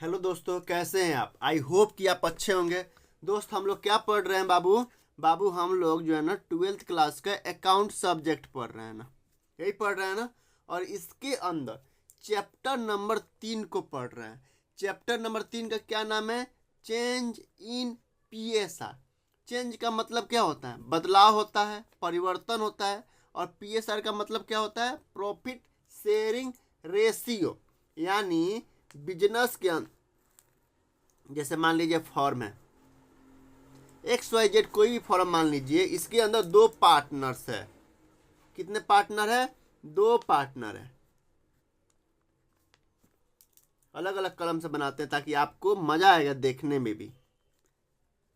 Hello दोस्तों, कैसे हैं आप। आई होप कि आप अच्छे होंगे। दोस्त, हम लोग क्या पढ़ रहे हैं बाबू हम लोग जो है ना 12th क्लास का अकाउंट सब्जेक्ट पढ़ रहे हैं ना, यही पढ़ रहे हैं ना। और इसके अंदर चैप्टर नंबर 3 को पढ़ रहे हैं। चैप्टर नंबर 3 का क्या नाम है? Change in PSR. चेंज का मतलब क्या होता है? बदलाव होता है, परिवर्तन होता है। और पीएसआर का मतलब क्या होता है? Profit sharing ratio. यानी बिजनेस के जैसे मान लीजिए फॉर्म है XYZ, कोई भी फॉर्म मान लीजिए, इसके अंदर दो पार्टनर्स है। कितने पार्टनर है? दो पार्टनर है। अलग अलग कलम से बनाते हैं ताकि आपको मजा आएगा देखने में भी।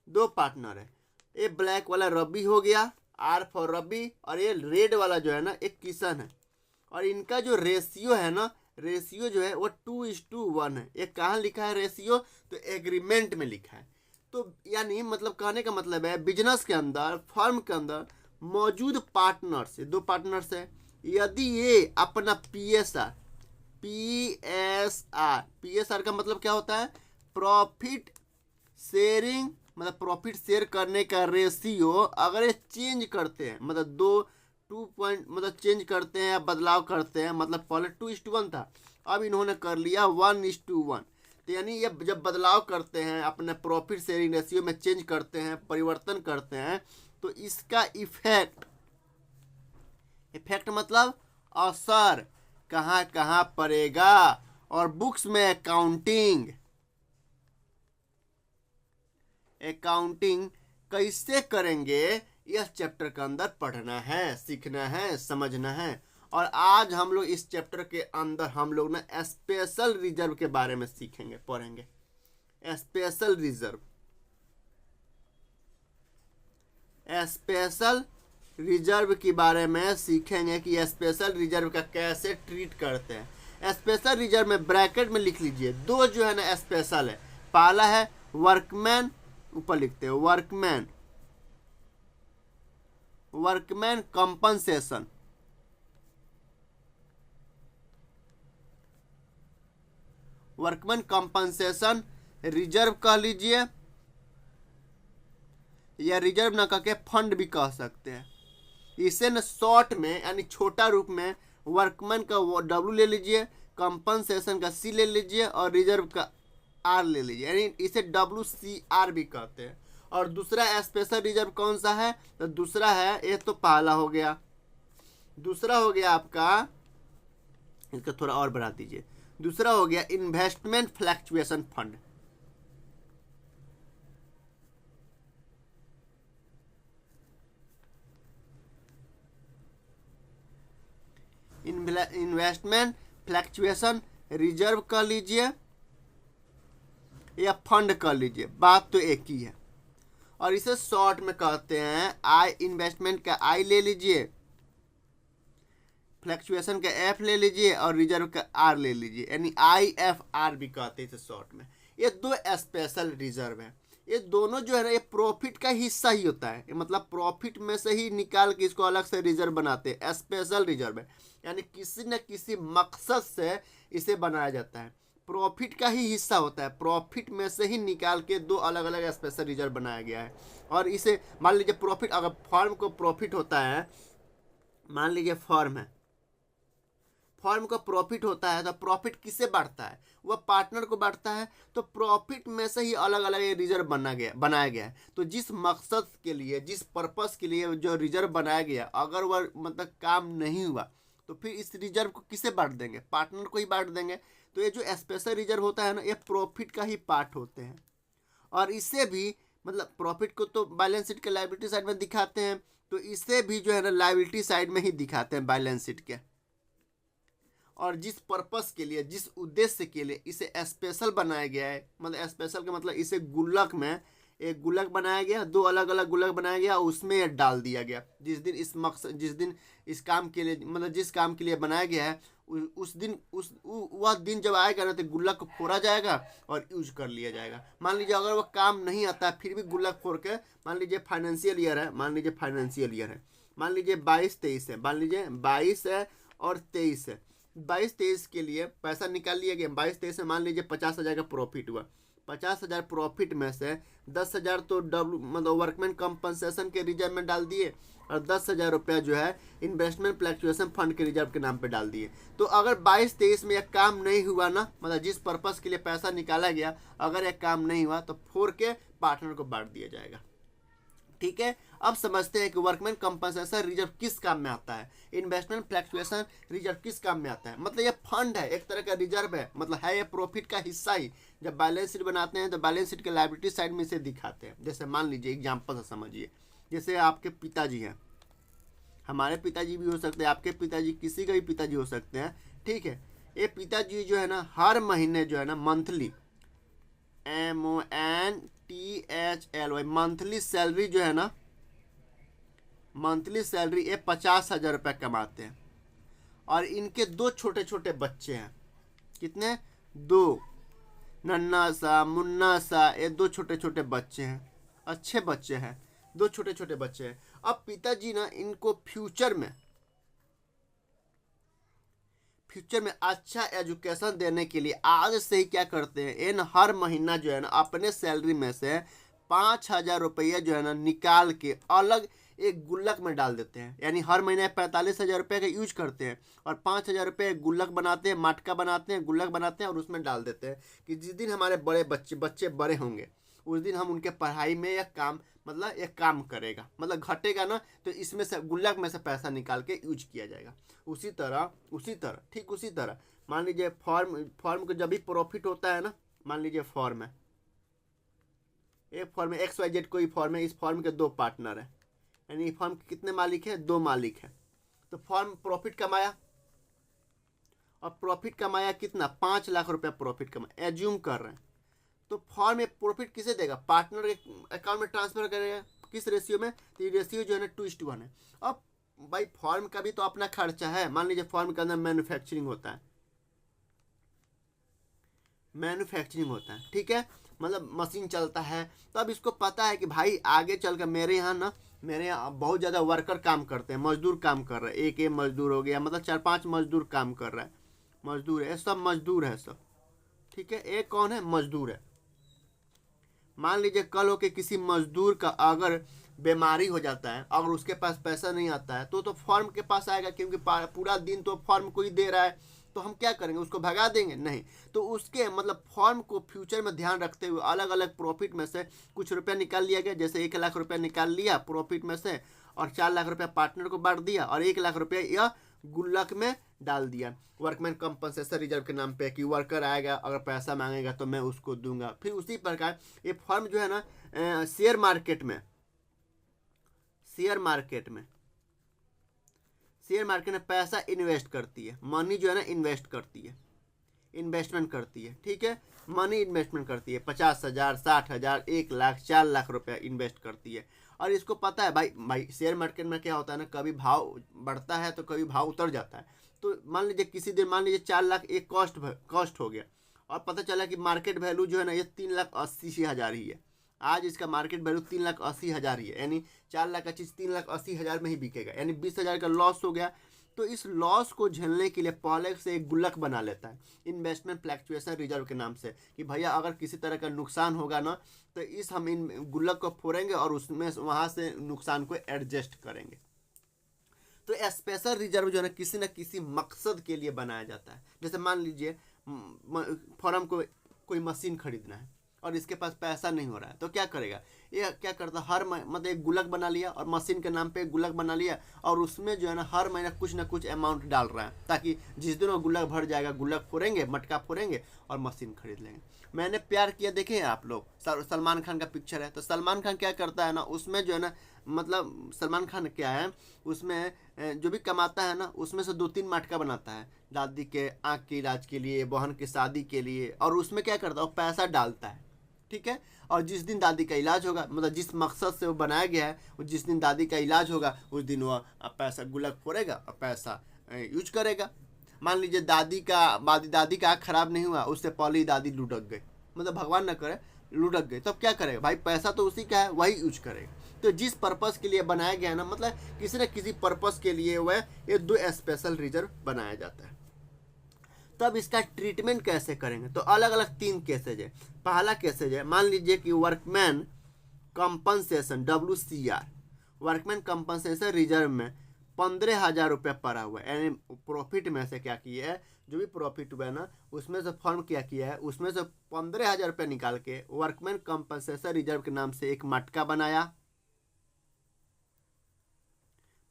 दो पार्टनर है। ये ब्लैक वाला रवि हो गया, R फॉर रवि, और ये रेड वाला जो है ना एक किशन है। और इनका जो रेशियो है ना, रेशियो जो है वो 2:1 है। ये कहाँ लिखा है रेशियो? तो एग्रीमेंट में लिखा है। तो यानी मतलब कहने का मतलब है बिजनेस के अंदर, फर्म के अंदर मौजूद पार्टनर्स, दो पार्टनर्स है, यदि ये अपना पीएसआर का मतलब क्या होता है? प्रॉफिट शेयरिंग, मतलब प्रॉफिट शेयर करने का रेशियो अगर ये चेंज करते हैं, मतलब टू पॉइंट मतलब चेंज करते हैं या बदलाव करते हैं, मतलब पहले 2:1 था, अब इन्होंने कर लिया 1:1। तो यानी ये जब बदलाव करते हैं, अपने प्रॉफिट शेयरिंग रेशियो में चेंज करते हैं, परिवर्तन करते हैं, तो इसका इफेक्ट मतलब असर कहाँ कहाँ पड़ेगा। और बुक्स में अकाउंटिंग कैसे करेंगे, यह चैप्टर के अंदर पढ़ना है, सीखना है, समझना है। और आज हम लोग इस चैप्टर के अंदर हम लोग ना स्पेशल रिजर्व के बारे में सीखेंगे, पढ़ेंगे। स्पेशल रिजर्व के बारे में सीखेंगे कि स्पेशल रिजर्व का कैसे ट्रीट करते हैं। स्पेशल रिजर्व में ब्रैकेट में लिख लीजिए, दो जो है ना स्पेशल है। पहला है वर्कमैन, ऊपर लिखते हैं workman compensation. Workman compensation reserve कह लीजिए, या रिजर्व ना कह के फंड भी कह सकते हैं। इसे न शॉर्ट में यानी छोटा रूप में वर्कमैन का W ले लीजिए, कंपनसेशन का C ले लीजिए, और रिजर्व का R ले लीजिए, यानी इसे WCR भी कहते हैं। और दूसरा स्पेशल रिजर्व कौन सा है? तो दूसरा है, ये तो पहला हो गया, दूसरा हो गया आपका, इसका थोड़ा और बढ़ा दीजिए, दूसरा हो गया investment fluctuation fund. Investment fluctuation reserve कर लीजिए या फंड कर लीजिए, बात तो एक ही है। और इसे शॉर्ट में कहते हैं आई, इन्वेस्टमेंट का I ले लीजिए, फ्लक्चुएशन का F ले लीजिए, और रिजर्व का R ले लीजिए, यानी IFR भी कहते हैं इसे शॉर्ट में। ये दो स्पेशल रिजर्व है। ये दोनों जो है ना, ये प्रॉफिट का हिस्सा ही होता है, मतलब प्रॉफिट में से ही निकाल के इसको अलग से रिजर्व बनाते हैं। स्पेशल रिजर्व है, यानी किसी न किसी मकसद से इसे बनाया जाता है, प्रॉफिट का ही हिस्सा होता है, प्रॉफिट में से ही निकाल के दो अलग अलग स्पेशल रिजर्व बनाया गया है। और इसे मान लीजिए प्रॉफिट, अगर फर्म को प्रॉफिट होता है, मान लीजिए फर्म का प्रॉफिट होता है, तो प्रॉफिट किससे बढ़ता है? वह पार्टनर को बढ़ता है। तो प्रॉफिट में से ही अलग अलग रिजर्व बनाया गया है। तो जिस मकसद के लिए, जिस पर्पस के लिए जो रिजर्व बनाया गया, अगर वह मतलब काम नहीं हुआ, तो फिर इस रिजर्व को किसे बांट देंगे? पार्टनर को ही बांट देंगे। तो ये जो स्पेशल रिजर्व होता है ना, ये प्रॉफिट का ही पार्ट होते हैं। और इससे भी मतलब प्रॉफिट को तो बैलेंस शीट के लायबिलिटी साइड में दिखाते हैं, तो इसे भी जो है ना लायबिलिटी साइड में ही दिखाते हैं, बैलेंस शीट के। और जिस पर्पस के लिए, जिस उद्देश्य के लिए इसे स्पेशल बनाया गया है, मतलब स्पेशल का मतलब इसे गुल्लक में एक गुल्लक बनाया गया, दो अलग अलग गुल्लक बनाया गया, उसमें यह डाल दिया गया। जिस दिन इस काम के लिए, मतलब जिस काम के लिए बनाया गया है, उस दिन वह दिन जब आएगा ना, तो गुल्लक को फोड़ा जाएगा और यूज कर लिया जाएगा। मान लीजिए अगर वह काम नहीं आता फिर भी गुल्लक फोड़ के, मान लीजिए फाइनेंशियल ईयर है, मान लीजिए 22-23 है, मान लीजिए 22 और 23 है, 22-23 के लिए पैसा निकाल लिया गया। 22-23 में मान लीजिए 50,000 का प्रॉफिट हुआ। 50,000 प्रॉफिट में से 10,000 तो मतलब वर्कमैन कंपनसेशन के रिजर्व में डाल दिए और 10,000 रुपया जो है इन्वेस्टमेंट फ्लक्चुएशन फंड के रिजर्व के नाम पे डाल दिए। तो अगर 22-23 में यह काम नहीं हुआ ना, मतलब जिस पर्पस के लिए पैसा निकाला गया, अगर यह काम नहीं हुआ तो फोड़ के पार्टनर को बांट दिया जाएगा। ठीक है, अब समझते हैं कि वर्कमैन कंपनसेशन रिजर्व किस काम में आता है, इन्वेस्टमेंट फ्लक्चुएशन रिजर्व किस काम में आता है। मतलब ये फंड है, एक तरह का रिजर्व है, मतलब है ये प्रॉफिट का हिस्सा ही। जब बैलेंस शीट बनाते हैं तो बैलेंस शीट के लायबिलिटी साइड में इसे दिखाते हैं। जैसे मान लीजिए एग्जाम्पल से समझिए, जैसे आपके पिताजी हैं, हमारे पिताजी भी हो सकते हैं, आपके पिताजी किसी का भी पिताजी हो सकते हैं। ठीक है, ये पिताजी जो है ना हर महीने जो है ना मंथली MONTHLY मंथली सैलरी जो है ना, मंथली सैलरी ये 50,000 रुपये कमाते हैं। और इनके 2 छोटे छोटे बच्चे हैं। कितने? 2, नन्ना सा मुन्ना सा, ये 2 छोटे छोटे बच्चे हैं, अच्छे बच्चे हैं, 2 छोटे छोटे बच्चे हैं। अब पिताजी ना इनको फ्यूचर में अच्छा एजुकेशन देने के लिए आज से ही क्या करते हैं, इन हर महीना जो है ना अपने सैलरी में से 5,000 रुपये जो है ना निकाल के अलग एक गुल्लक में डाल देते हैं। यानी हर महीने 45,000 रुपये का यूज करते हैं और 5,000 रुपये गुल्लक बनाते हैं, मटका बनाते हैं, गुल्लक बनाते हैं और उसमें डाल देते हैं कि जिस दिन हमारे बड़े बच्चे बड़े होंगे उस दिन हम उनके पढ़ाई में यह काम, मतलब एक काम करेगा, मतलब घटेगा ना तो इसमें से गुल्लक में से पैसा निकाल के यूज किया जाएगा। उसी तरह ठीक उसी तरह मान लीजिए फॉर्म को जब भी प्रॉफिट होता है ना, मान लीजिए फॉर्म है, एक फॉर्म है XYZ कोई फॉर्म है, इस फॉर्म के 2 पार्टनर है, यानी फॉर्म के कितने मालिक है? 2 मालिक है। तो फॉर्म प्रॉफिट कमाया और प्रॉफिट कमाया कितना? 5 लाख रुपया प्रॉफिट कमाया, एज्यूम कर रहे हैं। तो फॉर्म में प्रॉफिट किसे देगा? पार्टनर के अकाउंट में ट्रांसफर करेगा। किस रेशियो में? तो ये रेशियो जो है ना 2:1 है। अब भाई फॉर्म का भी तो अपना खर्चा है। मान लीजिए फॉर्म के अंदर मैन्युफैक्चरिंग होता है, ठीक है, मतलब मशीन चलता है। तो अब इसको पता है कि भाई आगे चल कर मेरे यहाँ बहुत ज़्यादा वर्कर काम करते हैं, मजदूर काम कर रहे हैं। एक मजदूर हो गया, मतलब 4-5 मजदूर काम कर रहा है, मजदूर है, सब मजदूर है सब। ठीक है, एक कौन है? मजदूर है। मान लीजिए कल हो के किसी मजदूर का अगर बीमारी हो जाता है, अगर उसके पास पैसा नहीं आता है तो फॉर्म के पास आएगा, क्योंकि पूरा दिन तो फॉर्म को ही दे रहा है। तो हम क्या करेंगे? उसको भगा देंगे? नहीं। तो उसके मतलब फॉर्म को फ्यूचर में ध्यान रखते हुए अलग अलग प्रॉफिट में से कुछ रुपया निकाल लिया गया। जैसे 1 लाख रुपया निकाल लिया प्रॉफिट में से और 4 लाख रुपया पार्टनर को बांट दिया और 1 लाख रुपया यह गुल्लक में डाल दिया वर्कमैन कंपनसेशन रिजर्व के नाम पे कि वर्कर आएगा अगर पैसा मांगेगा तो मैं उसको दूंगा। फिर उसी प्रकार ये फर्म जो है ना शेयर मार्केट में पैसा इन्वेस्ट करती है, मनी जो है ना इन्वेस्टमेंट करती है। ठीक है, मनी इन्वेस्टमेंट करती है, 50,000, 60,000, 1 लाख, 4 लाख रुपया इन्वेस्ट करती है। और इसको पता है भाई शेयर मार्केट में क्या होता है ना, कभी भाव बढ़ता है तो कभी भाव उतर जाता है। तो मान लीजिए किसी दिन 4 लाख एक कॉस्ट हो गया और पता चला कि मार्केट वैल्यू जो है ना ये 3,80,000 ही है। आज इसका मार्केट वैल्यू 3,80,000 ही है, यानी 4 लाख का चीज़ 3,80,000 में ही बिकेगा, यानी 20,000 का लॉस हो गया। तो इस लॉस को झेलने के लिए पहले से एक गुल्लक बना लेता है इन्वेस्टमेंट फ्लक्चुएशन रिजर्व के नाम से कि भैया अगर किसी तरह का नुकसान होगा ना तो हम इन गुल्लक को फोड़ेंगे और उसमें वहाँ से नुकसान को एडजस्ट करेंगे। तो स्पेशल रिजर्व जो है ना किसी मकसद के लिए बनाया जाता है। जैसे मान लीजिए फॉर्म को कोई मशीन खरीदना है और इसके पास पैसा नहीं हो रहा है तो क्या करेगा? ये क्या करता है मतलब एक गुल्लक बना लिया और मशीन के नाम पे एक गुल्लक बना लिया और उसमें जो है ना हर महीना कुछ ना कुछ अमाउंट डाल रहा है ताकि जिस दिन वो गुल्लक भर जाएगा गुल्लक फोड़ेंगे, मटका फोड़ेंगे और मशीन खरीद लेंगे। मैंने प्यार किया देखे हैं आप लोग, सलमान खान का पिक्चर है। तो सलमान खान क्या करता है ना उसमें जो है ना, मतलब सलमान खान क्या है उसमें जो भी कमाता है ना उसमें से 2-3 मटका बनाता है दादी के आँख के इलाज के लिए, बहन की शादी के लिए, और उसमें क्या करता है वो पैसा डालता है। ठीक है, और जिस दिन दादी का इलाज होगा, मतलब जिस मकसद से वो बनाया गया है, वो जिस दिन दादी का इलाज होगा उस दिन वो पैसा गुल्लक फोड़ेगा और पैसा यूज करेगा। मान लीजिए दादी का आँख खराब नहीं हुआ, उससे पहले ही दादी लुढ़क गई, मतलब भगवान न करे लुढ़क गई, तब क्या करेगा? भाई पैसा तो उसी का है, वही यूज करेगा। तो जिस पर्पस के लिए बनाया गया है ना, मतलब किसी न किसी पर्पस के लिए वह ये 2 स्पेशल रिजर्व बनाया जाता है। तब इसका ट्रीटमेंट कैसे करेंगे, तो अलग अलग 3 केसेज है। पहला केसेज है, मान लीजिए कि workman compensation WCR, workman compensation reserve में 15,000 रुपया पड़ा हुआ है, यानी प्रॉफिट में से क्या किया है, जो भी प्रॉफिट हुआ है ना उसमें से फर्म क्या किया है, उसमें से 15,000 रुपया निकाल के वर्कमैन कंपनसेशन रिजर्व के नाम से एक मटका बनाया।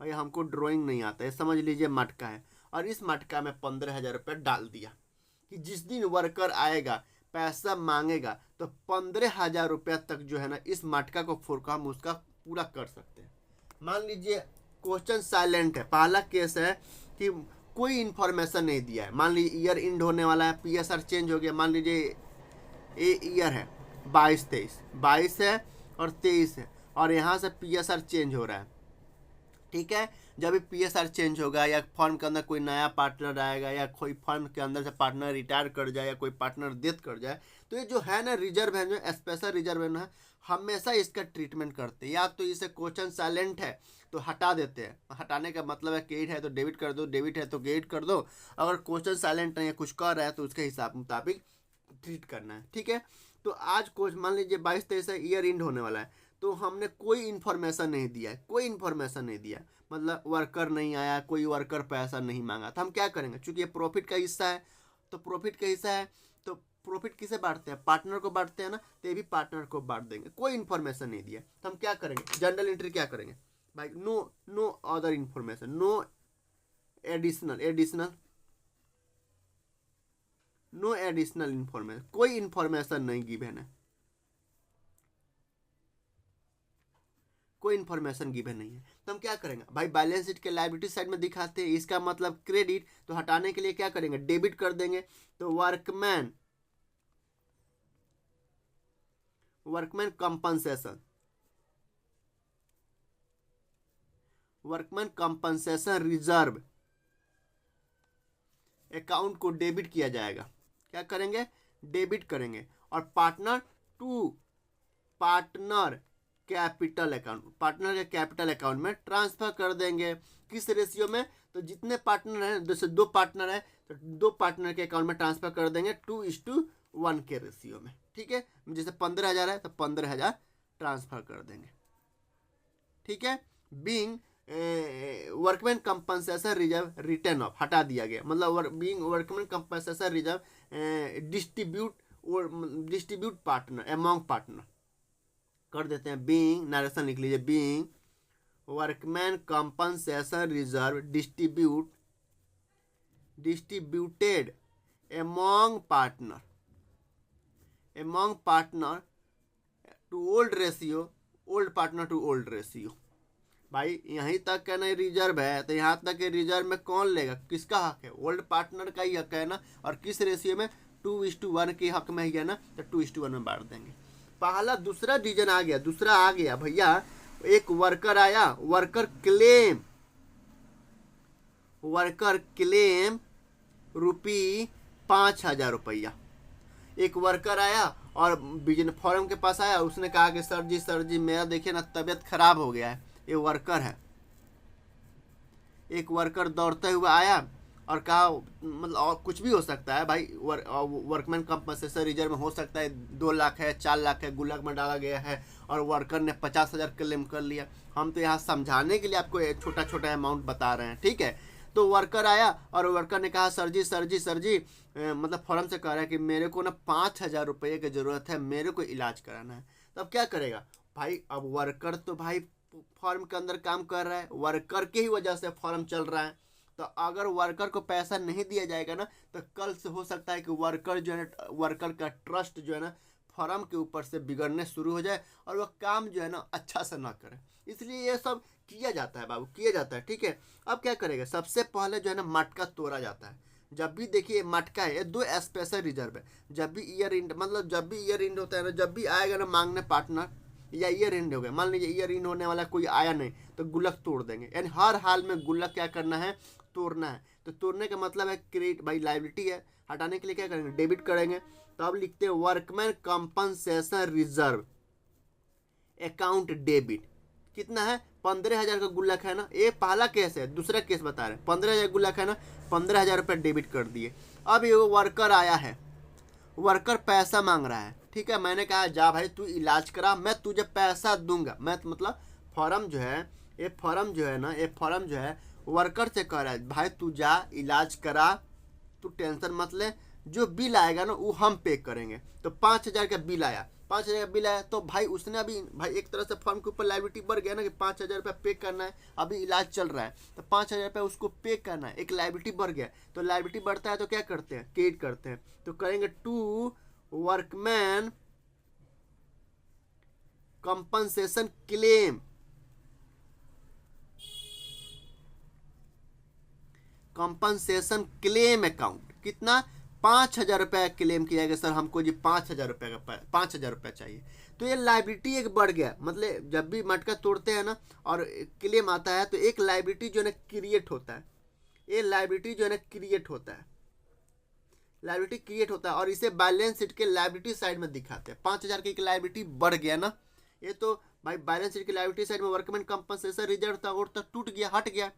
भाई हमको ड्राइंग नहीं आता है, समझ लीजिए मटका है, और इस मटका में 15,000 रुपया डाल दिया कि जिस दिन वर्कर आएगा पैसा मांगेगा तो 15,000 रुपया तक जो है ना इस मटका को फोड़कर हम उसका पूरा कर सकते हैं। मान लीजिए क्वेश्चन साइलेंट है, पहला केस है कि कोई इन्फॉर्मेशन नहीं दिया है, मान लीजिए ईयर इंड होने वाला है, PSR चेंज हो गया, मान लीजिए ये ईयर है 22-23, 22 है और 23 है, और यहाँ से PSR चेंज हो रहा है, ठीक है। जब भी PSR चेंज होगा या फर्म के अंदर कोई नया पार्टनर आएगा या कोई फर्म के अंदर से पार्टनर रिटायर कर जाए या कोई पार्टनर डेथ कर जाए, तो ये जो है ना रिजर्व है, जो स्पेशल रिजर्व है ना, हमेशा इसका ट्रीटमेंट करते हैं। या तो इसे क्वेश्चन साइलेंट है तो हटा देते हैं, हटाने का मतलब है क्रेडिट है तो डेबिट कर दो, डेबिट है तो क्रेडिट कर दो, अगर क्वेश्चन साइलेंट नहीं है कुछ कर रहा है तो उसके हिसाब मुताबिक ट्रीट करना है, ठीक है। तो आज मान लीजिए 22-23 ईयर इंड होने वाला है, तो हमने कोई इन्फॉर्मेशन नहीं दिया है, कोई इन्फॉर्मेशन नहीं दिया, मतलब वर्कर नहीं आया, कोई वर्कर पैसा नहीं मांगा, तो हम क्या करेंगे, चूंकि ये प्रॉफिट का हिस्सा है, तो प्रॉफिट का हिस्सा है तो प्रॉफिट किसे बांटते हैं, पार्टनर को बांटते हैं ना, तो ये भी पार्टनर को बांट देंगे। कोई इन्फॉर्मेशन नहीं दिया तो हम क्या करेंगे, जर्नल एंट्री क्या करेंगे भाई, no other information, no additional information, कोई इन्फॉर्मेशन नहीं गिवन है, कोई इन्फॉर्मेशन गिवन नहीं है, तो हम क्या करेंगे भाई, बैलेंस शीट के लायबिलिटी साइड में दिखाते हैं, इसका मतलब क्रेडिट, तो हटाने के लिए क्या करेंगे, डेबिट कर देंगे। तो वर्कमैन कंपनसेशन रिजर्व अकाउंट को डेबिट किया जाएगा, क्या करेंगे, डेबिट करेंगे, और पार्टनर कैपिटल अकाउंट में ट्रांसफर कर देंगे। किस रेशियो में, तो जितने पार्टनर हैं, जैसे 2 पार्टनर है तो 2 पार्टनर के अकाउंट में ट्रांसफर कर देंगे 2:1 के रेशियो में, ठीक है। जैसे 15,000 है तो 15,000 ट्रांसफर कर देंगे, ठीक है। Being workman compensation reserve return of हटा दिया गया, मतलब being workman compensation reserve distribute partner among partner कर देते हैं। बीइंग नरेशन लिख लीजिए, being workman compensation reserve distributed among partner to old ratio. भाई यहीं तक का नहीं रिजर्व है, तो यहाँ तक के रिजर्व में कौन लेगा, किसका हक है, ओल्ड पार्टनर का ही हक है ना, और किस रेशियो में, 2:1 के हक में ही है ना, तो 2:1 में बांट देंगे। पहला दूसरा रीजन आ गया भैया, एक वर्कर आया, वर्कर क्लेम ₹5,000 रुपया, एक वर्कर आया और बिजनेस फॉरम के पास आया, उसने कहा कि सर जी मेरा देखिए ना तबीयत खराब हो गया है, ये वर्कर है, एक वर्कर दौड़ते हुए आया और कहा, मतलब और कुछ भी हो सकता है भाई, वर्कमैन कंपनसेशन रिजर्व में हो सकता है 2 लाख है, 4 लाख है, गुल्लक में डाला गया है, और वर्कर ने 50,000 क्लेम कर लिया। हम तो यहाँ समझाने के लिए आपको छोटा छोटा अमाउंट बता रहे हैं, ठीक है। तो वर्कर आया और वर्कर ने कहा, सर जी मतलब फॉरम से कह रहा है कि मेरे को ना 5,000 रुपये की ज़रूरत है, मेरे को इलाज कराना है। तो अब क्या करेगा भाई, अब वर्कर तो भाई फॉर्म के अंदर काम कर रहा है, वर्कर के ही वजह से फॉर्म चल रहा है, तो अगर वर्कर को पैसा नहीं दिया जाएगा ना, तो कल से हो सकता है कि वर्कर का ट्रस्ट जो है ना फर्म के ऊपर से बिगड़ने शुरू हो जाए और वह काम जो है ना अच्छा से ना करे। इसलिए ये सब किया जाता है बाबू, किया जाता है, ठीक है। अब क्या करेगा, सबसे पहले जो है ना मटका तोड़ा जाता है। जब भी देखिए मटका है, 2 स्पेशल रिजर्व है, जब भी ईयर इंड होता है ना, जब भी आएगा ना मांगने पार्टनर, या ईयर एंड हो गया, मान लीजिए ईयर एंड होने वाला कोई आया नहीं तो गुल्लक तोड़ देंगे, यानी हर हाल में गुल्लक क्या करना है, तोड़ना है। तो तोड़ने का मतलब है क्रेडिट, भाई लायबिलिटी है, हटाने के लिए क्या करेंगे, डेबिट करेंगे। तो अब लिखते हैं workman compensation reserve account debit, कितना है 15,000 का गुल्लक है ना, ये पहला केस है, दूसरा केस बता रहे हैं। 15,000 गुल्लक है ना, 15,000 रुपये डेबिट कर दिए। अब ये वर्कर आया है, वर्कर पैसा मांग रहा है, ठीक है। मैंने कहा जा भाई तू इलाज करा, मैं तुझे पैसा दूंगा। मैं मतलब फॉर्म जो है, ये फॉर्म जो है ना, ये फॉर्म जो है वर्कर से कह रहा है भाई तू जा इलाज करा, तू टेंशन मत ले, जो बिल आएगा ना वो हम पे करेंगे। तो 5,000 का बिल आया, 5,000 का बिल आया तो भाई उसने अभी भाई एक तरह से फॉर्म के ऊपर लाइबिलिटी बढ़ गया ना कि 5,000 रुपये पे करना है, अभी इलाज चल रहा है तो 5,000 रुपये उसको पे करना है, एक लाइबिलिटी बढ़ गया। तो लाइबिलिटी बढ़ता है तो क्या करते हैं, क्रेडिट करते हैं। तो करेंगे to workman compensation claim, compensation claim account, कितना 5,000 रुपये क्लेम किया गया सर, हमको जी 5,000 रुपये का 5,000 रुपये चाहिए। तो ये लाइबिलिटी एक बढ़ गया, मतलब जब भी मटका तोड़ते हैं ना और क्लेम आता है तो एक लाइबिलिटी जो है ना क्रिएट होता है, ये लाइबिलिटी जो है ना क्रिएट होता है, लाइबिलिटी क्रिएट होता है और इसे बैलेंस शीट के लाइबिलिटी साइड में दिखाते हैं। 5,000 की एक लाइबिलिटी बढ़ गया ना, ये तो भाई बैलेंस शीट की लाइबिलिटी साइड में वर्कमैन कंपनसेशन रिजर्व था और टूट गया, हट गया,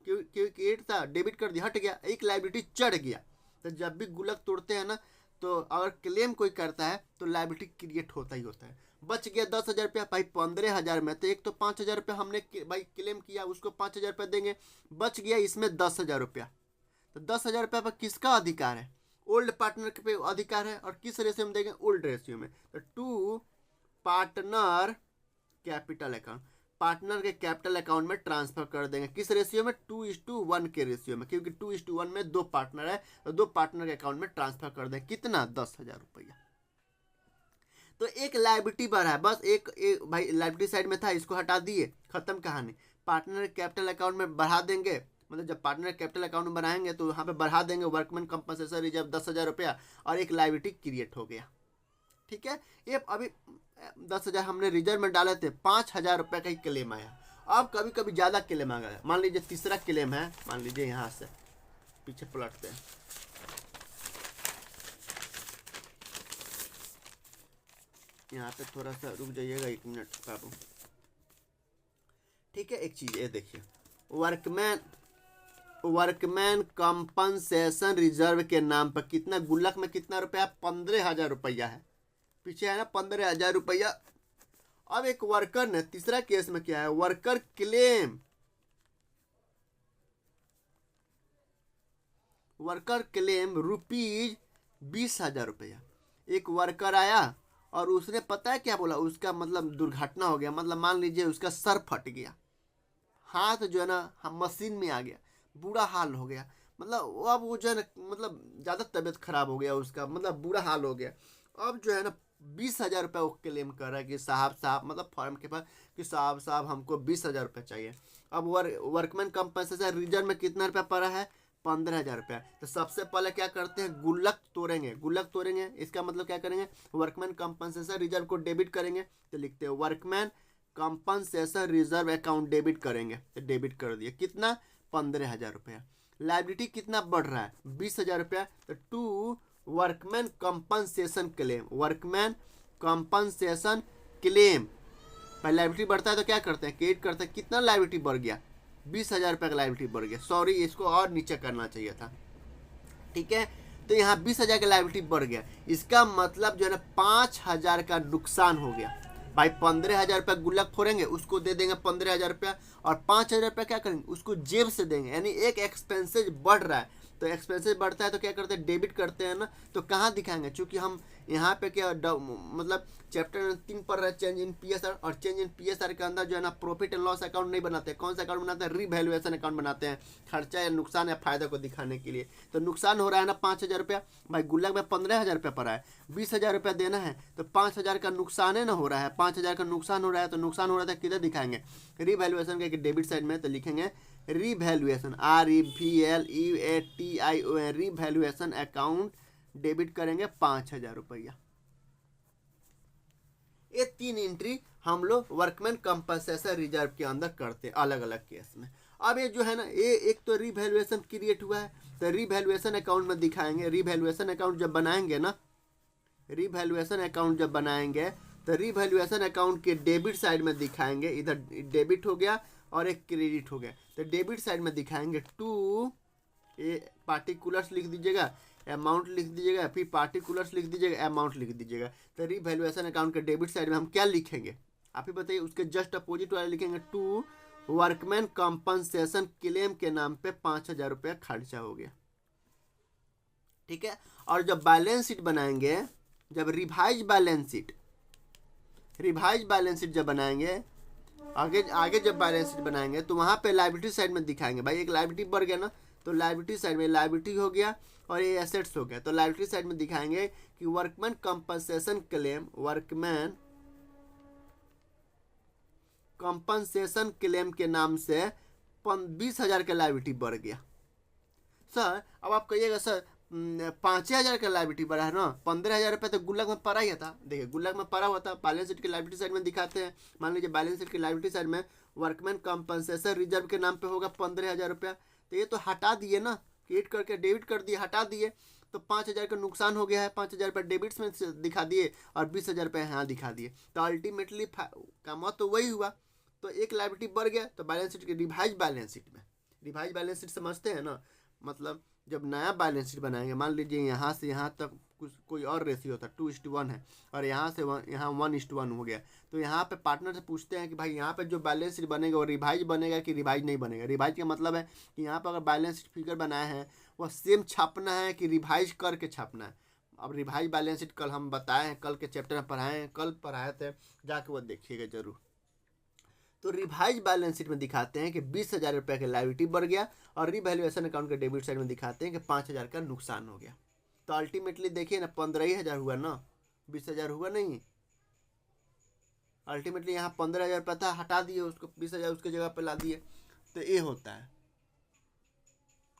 क्योंकि एट था डेबिट कर दिया, हट गया, एक लाइबिलिटी चढ़ गया। तो जब भी गुल्लक तोड़ते हैं ना तो अगर क्लेम कोई करता है तो लाइबिलिटी क्रिएट होता ही होता है। बच गया 10,000 रुपया भाई 15,000 में, तो एक तो 5,000 रुपया हमने भाई क्लेम किया, उसको 5,000 रुपया देंगे, बच गया इसमें 10,000 रुपया। तो 10,000 रुपया पर किसका अधिकार है, ओल्ड पार्टनर के पे अधिकार है। और किस रेशियो में देंगे, ओल्ड रेशियो में। तो to partner capital account, partner के कैपिटल अकाउंट में ट्रांसफर कर देंगे, किस रेशियो में, 2:1 के रेशियो में, क्योंकि 2:1 में 2 पार्टनर है तो 2 पार्टनर के अकाउंट में ट्रांसफर कर देंगे, कितना 10,000 रुपया। तो एक लाइबिलिटी बढ़ा है, बस एक भाई लाइबिलिटी साइड में था, इसको हटा दिए, खत्म कहानी। पार्टनर कैपिटल अकाउंट में बढ़ा देंगे, मतलब जब पार्टनर कैपिटल अकाउंट बनाएंगे तो यहाँ पे बढ़ा देंगे वर्कमैन कंपनसेशन रिजर्व 10,000 रुपया और एक लाइबिलिटी क्रिएट हो गया, ठीक है। ये अभी 10,000 हमने रिजर्व में डाले थे, 5,000 रुपये का ही क्लेम आया। अब कभी कभी ज़्यादा क्लेम आ गया, मान लीजिए तीसरा क्लेम है, मान लीजिए यहाँ से पीछे पलटते हैं, यहाँ पे थोड़ा सा रुक जाइएगा 1 मिनट बाबू, ठीक है। एक चीज़ ये देखिए, वर्कमैन कंपनसेशन रिजर्व के नाम पर कितना गुल्लक में कितना रुपया, 15,000 रुपया है, पीछे है ना 15,000 रुपया। अब एक वर्कर ने, तीसरा केस में क्या है, वर्कर क्लेम, वर्कर क्लेम ₹20,000 रुपया। एक वर्कर आया और उसने पता है क्या बोला, उसका मतलब दुर्घटना हो गया, मतलब मान लीजिए उसका सर फट गया, हाथ जो है ना मशीन में आ गया, बुरा हाल हो गया, मतलब अब वो जो है ना मतलब ज़्यादा तबीयत खराब हो गया उसका, मतलब बुरा हाल हो गया। अब जो है ना 20,000 रुपये वो क्लेम कर रहा है कि साहब मतलब फॉर्म के पास कि साहब हमको 20,000 रुपये चाहिए। अब वर्कमैन कंपनसेशन रिजर्व में कितना रुपया पड़ा है, 15,000 रुपया। तो सबसे पहले क्या करते हैं, गुल्लक तोड़ेंगे, इसका मतलब क्या करेंगे, वर्कमैन कंपनसेशन रिजर्व को डेबिट करेंगे, तो लिखते हैं workman compensation reserve account debit करेंगे, तो डेबिट कर दिए, कितना 15,000 रुपया। लाइबिलिटी कितना बढ़ रहा है, 20,000 रुपया। तो to workman compensation claim, workman compensation claim, पहले लाइबिलिटी बढ़ता है तो क्या करते हैं, क्रेडिट करते हैं, कितना लाइबिलिटी बढ़ गया, 20,000 रुपये का लाइबिलिटी बढ़ गया, सॉरी इसको और नीचे करना चाहिए था, ठीक है। तो यहाँ 20,000 का लाइबिलिटी बढ़ गया, इसका मतलब जो है ना 5,000 का नुकसान हो गया। भाई 15,000 रुपया गुल्लक फोड़ेंगे, उसको दे देंगे 15,000 रुपया, और 5,000 रुपया क्या करेंगे, उसको जेब से देंगे, यानी एक एक्सपेंसेज बढ़ रहा है। तो एक्सपेंसेज बढ़ता है तो क्या करते हैं, डेबिट करते हैं ना, तो कहाँ दिखाएंगे, चूंकि हम यहाँ पे क्या मतलब चैप्टर 3 पढ़ रहे हैं चेंज इन PSR, और चेंज इन PSR के अंदर जो है ना प्रॉफिट एंड लॉस अकाउंट नहीं बनाते, कौन सा अकाउंट बनाते हैं, रीवैल्यूएशन अकाउंट बनाते हैं, खर्चा या नुकसान या फायदा को दिखाने के लिए। तो नुकसान हो रहा है ना 5,000 रुपया, भाई गुल्लक में 15,000 रुपया पड़ा है, 20,000 रुपया देना है, तो 5,000 का नुकसान है ना हो रहा है, 5,000 का नुकसान हो रहा है, तो नुकसान हो रहा था किधर दिखाएंगे, रीवैल्यूएशन के डेबिट साइड में, तो लिखेंगे revaluation, REVLUATION, revaluation account debit करेंगे 5,000 रुपया। ये 3 एंट्री हम लोग वर्कमैन कंपनसेशन रिजर्व के अंदर करते हैं अलग अलग केस में। अब ये जो है ना, ये एक तो रीवैल्यूएशन क्रिएट हुआ है, तो रीवैल्यूएशन अकाउंट में दिखाएंगे, रीवैल्यूएशन अकाउंट जब बनाएंगे ना, रीवैल्यूएशन अकाउंट जब बनाएंगे तो रीवैल्यूएशन अकाउंट के डेबिट साइड में दिखाएंगे, इधर डेबिट हो गया और एक क्रेडिट हो गया। तो डेबिट साइड में दिखाएंगे टू पार्टिकुलर्स लिख दीजिएगा, अमाउंट लिख दीजिएगा, फिर पार्टिकुलर्स लिख दीजिएगा, अमाउंट लिख दीजिएगा। तो रीवैल्यूएशन अकाउंट के डेबिट साइड में हम क्या लिखेंगे आप ही बताइए। उसके जस्ट अपोजिट वाले लिखेंगे टू वर्कमैन कंपनसेशन क्लेम के नाम पे 5,000 रुपया खर्चा हो गया। ठीक है। और जब बैलेंस शीट बनाएंगे, जब रिवाइज बैलेंस शीट जब बनाएंगे, आगे जब बैलेंस शीट बनाएंगे तो वहाँ पे लायबिलिटी साइड में दिखाएंगे। भाई एक लायबिलिटी बढ़ गया ना, तो लायबिलिटी साइड में लायबिलिटी हो गया और ये एसेट्स हो गया। तो लायबिलिटी साइड में दिखाएंगे कि वर्कमैन कंपनसेशन क्लेम के नाम से 20,000 का लायबिलिटी बढ़ गया। सर अब आप कहिएगा सर 5,000 का लायबिलिटी बढ़ा है ना, 15,000 रुपये तो गुल्लक में पड़ा ही था। देखिए गुल्लक में पड़ा हुआ था, बैलेंस शीट की लायबिलिटी साइड में दिखाते हैं। मान लीजिए बैलेंस शीट की लायबिलिटी साइड में वर्कमैन कंपनसेशन रिजर्व के नाम पे होगा 15,000 रुपया। तो ये तो हटा दिए ना, क्रिएट करके डेबिट कर दिए, हटा दिए, तो 5,000 का नुकसान हो गया है। 5,000 रुपये डेबिट्स में दिखा दिए और 20,000 रुपये यहाँ दिखा दिए। तो अल्टीमेटली काम तो वही हुआ। तो एक लायबिलिटी बढ़ गया। तो बैलेंस शीट की रिवाइज बैलेंस शीट समझते हैं ना, मतलब जब नया बैलेंस शीट बनाएंगे, मान लीजिए यहाँ से यहाँ तक कुछ कोई और रेशियो था 2:1 है, और यहाँ से यहाँ 1:1 हो गया। तो यहाँ पे पार्टनर से पूछते हैं कि भाई यहाँ पे जो बैलेंस शीट बनेगा वो रिवाइज बनेगा कि रिवाइज नहीं बनेगा। रिवाइज का मतलब है कि यहाँ पर अगर बैलेंस शीट फिगर बनाया है वह सेम छापना है कि रिवाइज करके छापना है। अब रिवाइज बैलेंस शीट कल हम बताए हैं, कल के चैप्टर में पढ़ाए हैं, कल पढ़ाए थे, जाके वो देखिएगा जरूर। तो रिवाइज बैलेंस शीट में दिखाते हैं कि 20,000 रुपये का लायबिलिटी बढ़ गया, और रिवैल्यूएशन अकाउंट के डेबिट साइड में दिखाते हैं कि 5,000 का नुकसान हो गया। तो अल्टीमेटली देखिए ना 15,000 हुआ ना, 20,000 हुआ नहीं। अल्टीमेटली यहाँ 15,000 रुपया था, हटा दिए उसको, 20,000 उसके जगह पे ला दिए। तो ये होता है।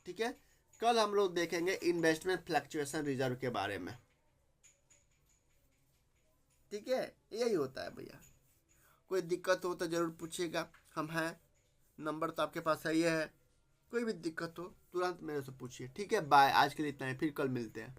ठीक है। कल हम लोग देखेंगे इन्वेस्टमेंट फ्लक्चुएशन रिजर्व के बारे में। ठीक है, यही होता है भैया। कोई दिक्कत हो तो ज़रूर पूछिएगा, हम हैं, नंबर तो आपके पास है, ये है। कोई भी दिक्कत हो तुरंत मेरे से पूछिए। ठीक है, बाय। आज के लिए इतना ही, फिर कल मिलते हैं।